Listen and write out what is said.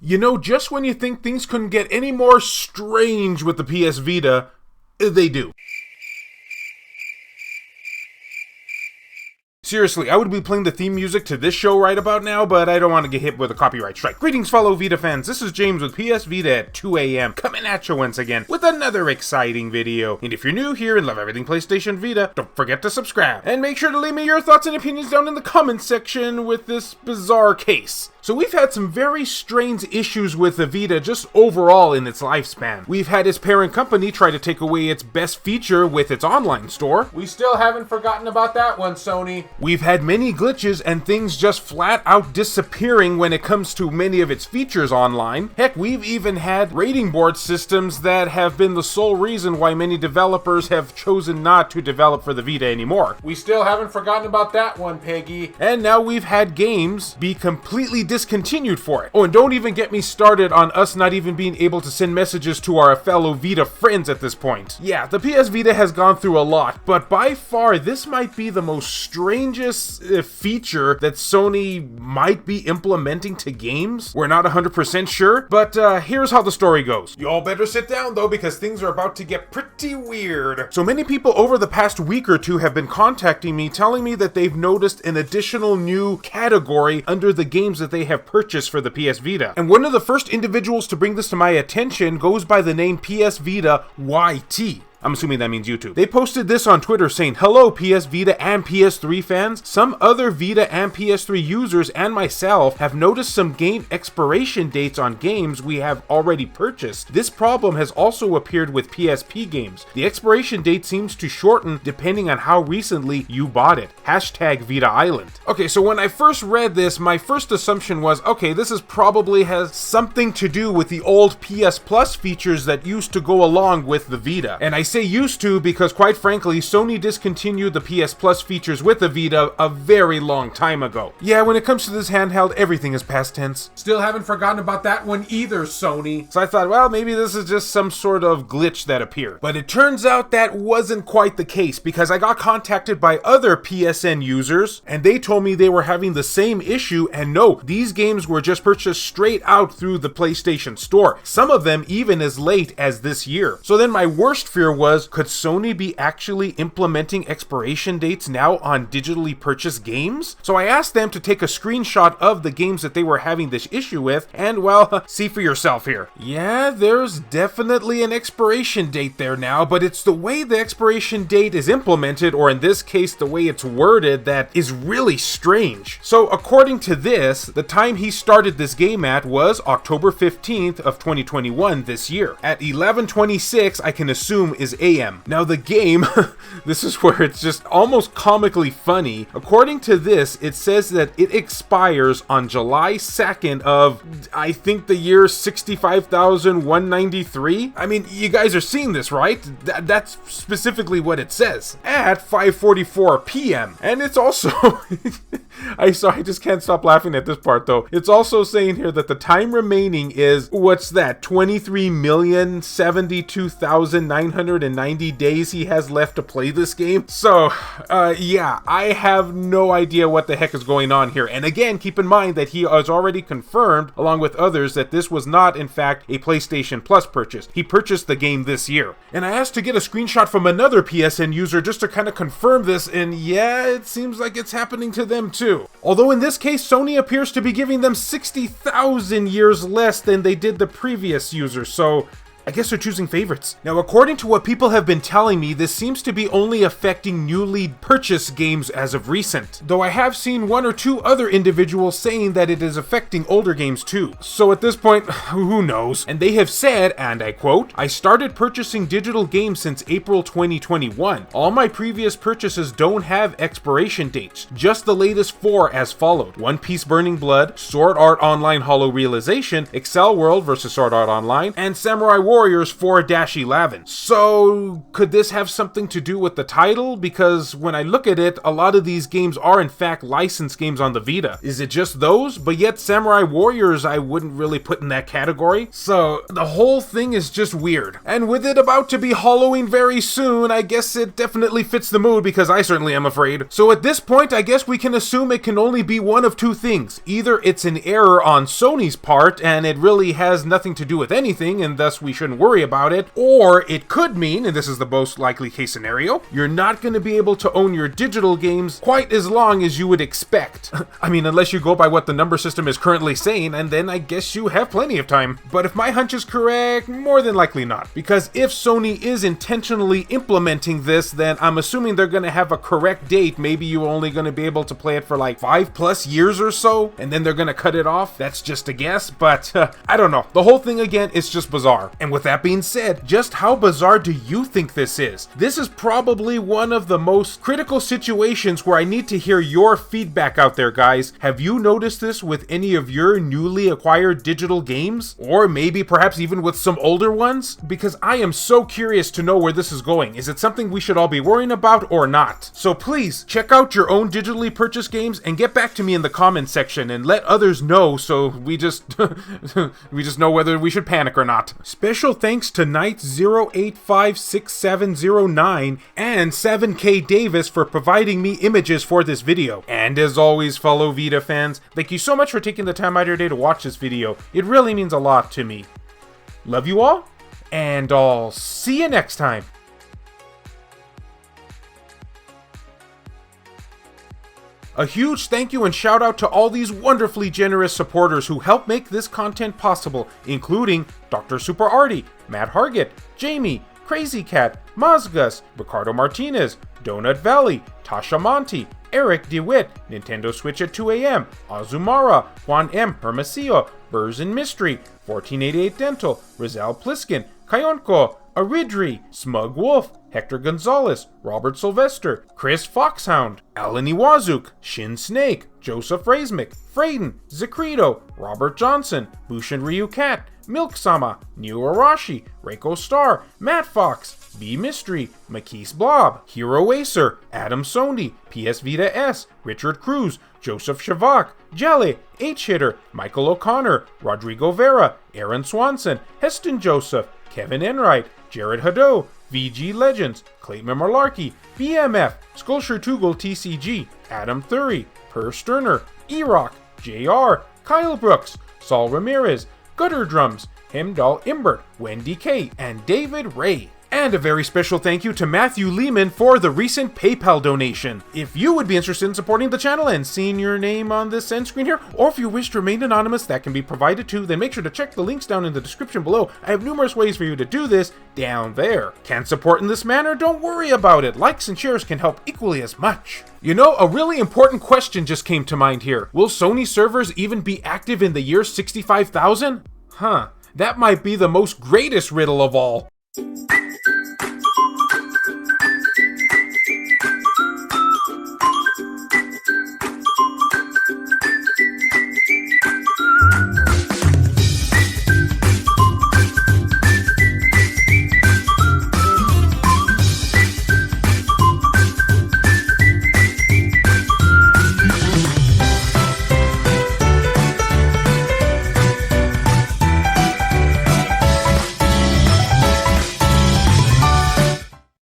You know, just when you think things couldn't get any more strange with the PS Vita, they do. Seriously, I would be playing the theme music to this show right about now, but I don't want to get hit with a copyright strike. Greetings, fellow Vita fans. This is James with PS Vita at 2 a.m. coming at you once again with another exciting video. And if you're new here and love everything PlayStation Vita, don't forget to subscribe. And make sure to leave me your thoughts and opinions down in the comments section with this bizarre case. So we've had some very strange issues with the Vita just overall in its lifespan. We've had its parent company try to take away its best feature with its online store. We still haven't forgotten about that one, Sony. We've had many glitches and things just flat out disappearing when it comes to many of its features online. Heck, we've even had rating board systems that have been the sole reason why many developers have chosen not to develop for the Vita anymore. We still haven't forgotten about that one, Peggy. And now we've had games be completely discontinued for it. Oh, and don't even get me started on us not even being able to send messages to our fellow Vita friends at this point. Yeah, the PS Vita has gone through a lot, but by far this might be the most strangest feature that Sony might be implementing to games. We're not 100% sure, but here's how the story goes. You all better sit down though, because things are about to get pretty weird. So many people over the past week or two have been contacting me telling me that they've noticed an additional new category under the games that they have purchased for the PS Vita. And one of the first individuals to bring this to my attention goes by the name PS Vita YT. I'm assuming that means YouTube. They posted this on Twitter saying, "Hello PS Vita and PS3 fans. Some other Vita and PS3 users and myself have noticed some game expiration dates on games we have already purchased. This problem has also appeared with PSP games. The expiration date seems to shorten depending on how recently you bought it. Hashtag Vita Island." Okay, so when I first read this, my first assumption was, okay, this is probably has something to do with the old PS Plus features that used to go along with the Vita. And I say used to because, quite frankly, Sony discontinued the PS Plus features with the Vita a very long time ago. Yeah, when it comes to this handheld, everything is past tense. Still haven't forgotten about that one either, Sony. So I thought, well, maybe this is just some sort of glitch that appeared. But it turns out that wasn't quite the case, because I got contacted by other PSN users, and they told me they were having the same issue, and no, these games were just purchased straight out through the PlayStation Store. Some of them even as late as this year. So then my worst fear was, could Sony be actually implementing expiration dates now on digitally purchased games? So I asked them to take a screenshot of the games that they were having this issue with, and well, see for yourself here. Yeah, there's definitely an expiration date there now, but it's the way the expiration date is implemented, or in this case, the way it's worded, that is really strange. So according to this, the time he started this game at was October 15th of 2021 this year. At 11:26, I can assume is AM. Now the game, this is where it's just almost comically funny. According to this, it says that it expires on July 2nd of, I think, the year 65,193. I mean, you guys are seeing this, right? That's specifically what it says. At 5:44 p.m. And it's also... I just can't stop laughing at this part though. It's also saying here that the time remaining is, what's that, 23,072,990 days he has left to play this game. So, yeah, I have no idea what the heck is going on here. And again, keep in mind that he has already confirmed, along with others, that this was not, in fact, a PlayStation Plus purchase. He purchased the game this year. And I asked to get a screenshot from another PSN user just to kind of confirm this, and yeah, it seems like it's happening to them too. Although in this case, Sony appears to be giving them 60,000 years less than they did the previous user, so I guess they're choosing favorites. Now, according to what people have been telling me, this seems to be only affecting newly purchased games as of recent, though I have seen one or two other individuals saying that it is affecting older games too. So at this point, who knows? And they have said, and I quote, "I started purchasing digital games since April 2021. All my previous purchases don't have expiration dates, just the latest 4 as followed: One Piece Burning Blood, Sword Art Online Hollow Realization, Excel World vs. Sword Art Online, and Samurai War Warriors 4-11. So could this have something to do with the title? Because when I look at it, a lot of these games are in fact licensed games on the Vita. Is it just those? But yet Samurai Warriors I wouldn't really put in that category. So the whole thing is just weird. And with it about to be Halloween very soon, I guess it definitely fits the mood, because I certainly am afraid. So at this point, I guess we can assume it can only be one of two things. Either it's an error on Sony's part and it really has nothing to do with anything and thus we shouldn't worry about it, or it could mean, and this is the most likely case scenario, you're not going to be able to own your digital games quite as long as you would expect. I mean, unless you go by what the number system is currently saying, and then I guess you have plenty of time. But if my hunch is correct, more than likely not. Because if Sony is intentionally implementing this, then I'm assuming they're going to have a correct date. Maybe you're only going to be able to play it for like 5+ years or so, and then they're going to cut it off. That's just a guess, but I don't know. The whole thing again is just bizarre. And with that being said, just how bizarre do you think this is? This is probably one of the most critical situations where I need to hear your feedback out there, guys. Have you noticed this with any of your newly acquired digital games? Or maybe perhaps even with some older ones? Because I am so curious to know where this is going. Is it something we should all be worrying about or not? So please, check out your own digitally purchased games and get back to me in the comments section and let others know so we just we just know whether we should panic or not. Special thanks to Knight08567009 and 7K Davis for providing me images for this video. And as always, fellow Vita fans, thank you so much for taking the time out of your day to watch this video. It really means a lot to me. Love you all, and I'll see you next time. A huge thank you and shout out to all these wonderfully generous supporters who help make this content possible, including Dr. Super Artie, Matt Hargett, Jamie, Crazy Cat, Mazgus, Ricardo Martinez, Donut Valley, Tasha Monty, Eric DeWitt, Nintendo Switch at 2 AM, Azumara, Juan M. Hermosillo, Burrs and Mystery, 1488 Dental, Rizal Pliskin, Kayonko, Aridri, Smug Wolf, Hector Gonzalez, Robert Sylvester, Chris Foxhound, Alan Iwazuk, Shin Snake, Joseph Razmick, Frayden, Zacrito, Robert Johnson, Bushin Ryu Cat, Milk Sama, Neo Arashi, Reiko Star, Matt Fox, B Mystery, Makis Blob, Hero Acer, Adam Sony, PS Vita S, Richard Cruz, Joseph Shavak, Jelly, H-Hitter, Michael O'Connor, Rodrigo Vera, Aaron Swanson, Heston Joseph, Kevin Enright, Jared Haddo, VG Legends, Clayton Malarkey, BMF, Skulshire Tugel TCG, Adam Thury, Per Sterner, E-Rock, JR, Kyle Brooks, Saul Ramirez, Gutter Drums, Hemdall Imbert, Wendy K, and David Ray. And a very special thank you to Matthew Lehman for the recent PayPal donation. If you would be interested in supporting the channel and seeing your name on this end screen here, or if you wish to remain anonymous, that can be provided too, then make sure to check the links down in the description below. I have numerous ways for you to do this down there. Can't support in this manner? Don't worry about it. Likes and shares can help equally as much. You know, a really important question just came to mind here. Will Sony servers even be active in the year 65,000? That might be the most greatest riddle of all.